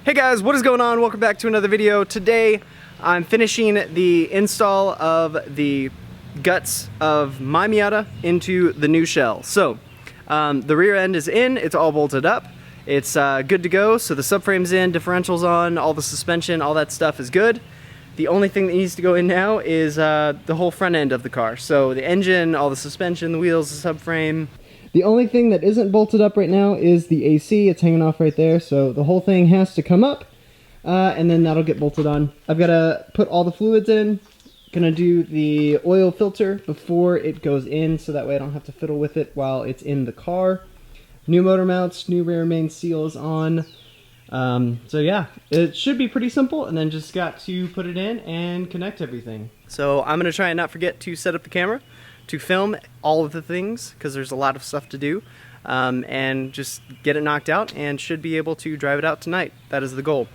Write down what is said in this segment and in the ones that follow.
Hey guys, what is going on? Welcome back to another video. Today I'm finishing the install of the guts of my Miata into the new shell. So the rear end is in, it's all bolted up, it's good to go. So the subframe's in, differential's on, all the suspension, all that stuff is good. The only thing that needs to go in now is the whole front end of the car. So the engine, all the suspension, the wheels, the subframe. The only thing that isn't bolted up right now is the AC. It's hanging off right there, so the whole thing has to come up, and then that'll get bolted on. I've got to put all the fluids in. Gonna do the oil filter before it goes in, so that way I don't have to fiddle with it while it's in the car. New motor mounts, new rear main seal is on. So yeah, it should be pretty simple, and then just got to put it in and connect everything. So I'm gonna try and not forget to set up the camera to film all of the things, because there's a lot of stuff to do, and just get it knocked out, and should be able to drive it out tonight. That is the goal.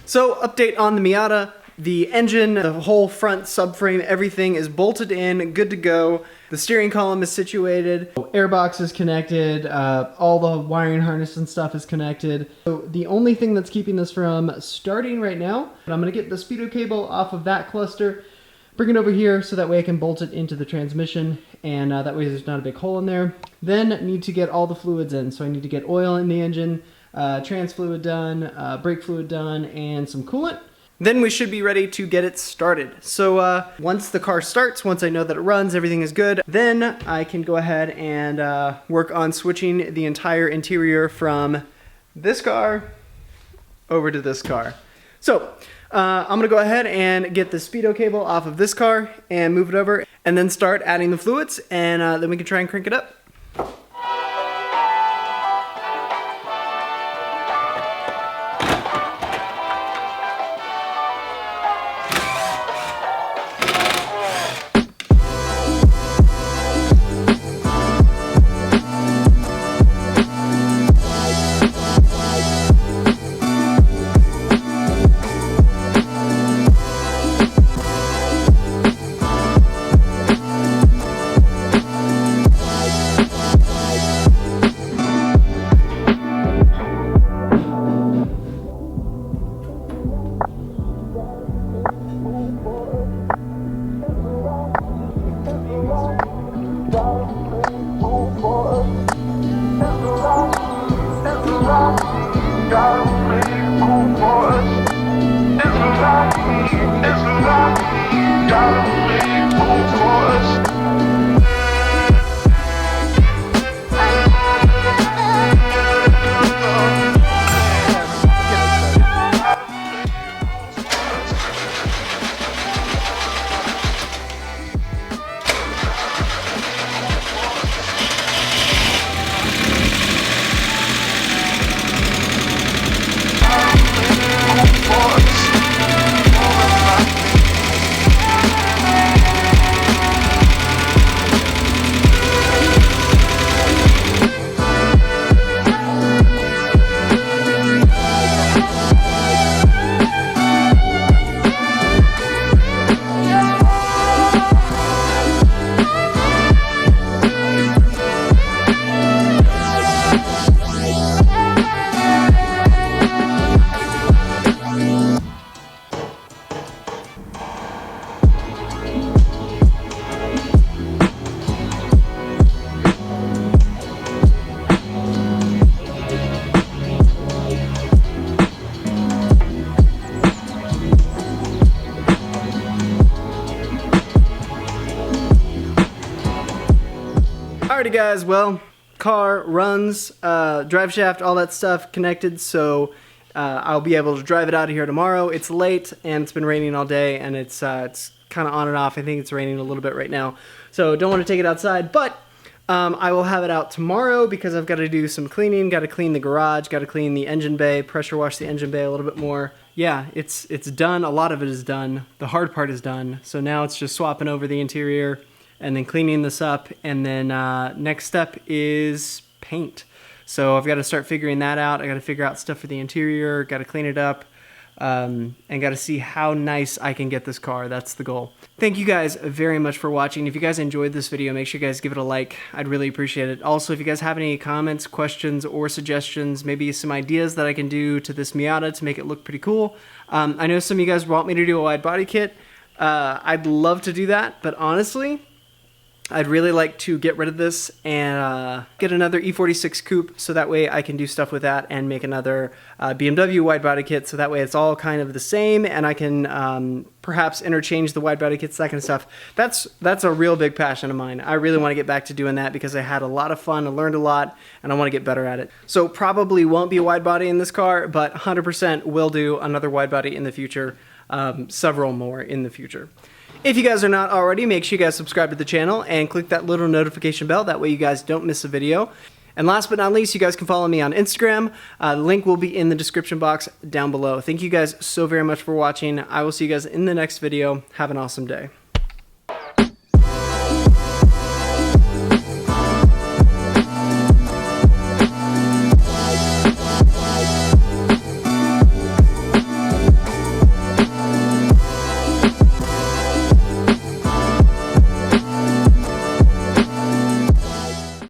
So, update on the Miata. The engine, the whole front subframe, everything is bolted in, good to go. The steering column is situated, airbox is connected, all the wiring harness and stuff is connected. So the only thing that's keeping this from starting right now, I'm gonna get the speedo cable off of that cluster, bring it over here so that way I can bolt it into the transmission, and that way there's not a big hole in there. Then need to get all the fluids in. So I need to get oil in the engine, trans fluid done, brake fluid done, and some coolant. Then we should be ready to get it started. So once the car starts, once I know that it runs, everything is good, then I can go ahead and work on switching the entire interior from this car over to this car. So I'm gonna go ahead and get the speedo cable off of this car and move it over, and then start adding the fluids, and then we can try and crank it up. Alrighty guys, well, car runs, drive shaft, all that stuff connected, so I'll be able to drive it out of here tomorrow. It's late and it's been raining all day, and it's kind of on and off. I think it's raining a little bit right now, so don't want to take it outside, but I will have it out tomorrow because I've got to do some cleaning, got to clean the garage, got to clean the engine bay, pressure wash the engine bay a little bit more. Yeah, it's done. A lot of it is done. The hard part is done, so now it's just swapping over the interior and then cleaning this up, and then next step is paint. So I've got to start figuring that out. I got to figure out stuff for the interior, got to clean it up, and got to see how nice I can get this car. That's the goal. Thank you guys very much for watching. If you guys enjoyed this video, make sure you guys give it a like. I'd really appreciate it. Also, if you guys have any comments, questions, or suggestions, maybe some ideas that I can do to this Miata to make it look pretty cool. I know some of you guys want me to do a wide body kit. I'd love to do that, but honestly, I'd really like to get rid of this and get another E46 coupe, so that way I can do stuff with that and make another BMW wide body kit, so that way it's all kind of the same, and I can perhaps interchange the wide body kits, that kind of stuff. That's a real big passion of mine. I really want to get back to doing that because I had a lot of fun, I learned a lot, and I want to get better at it. So probably won't be a wide body in this car, but 100% will do another wide body in the future, several more in the future. If you guys are not already, make sure you guys subscribe to the channel and click that little notification bell. That way you guys don't miss a video. And last but not least, you guys can follow me on Instagram. The link will be in the description box down below. Thank you guys so very much for watching. I will see you guys in the next video. Have an awesome day.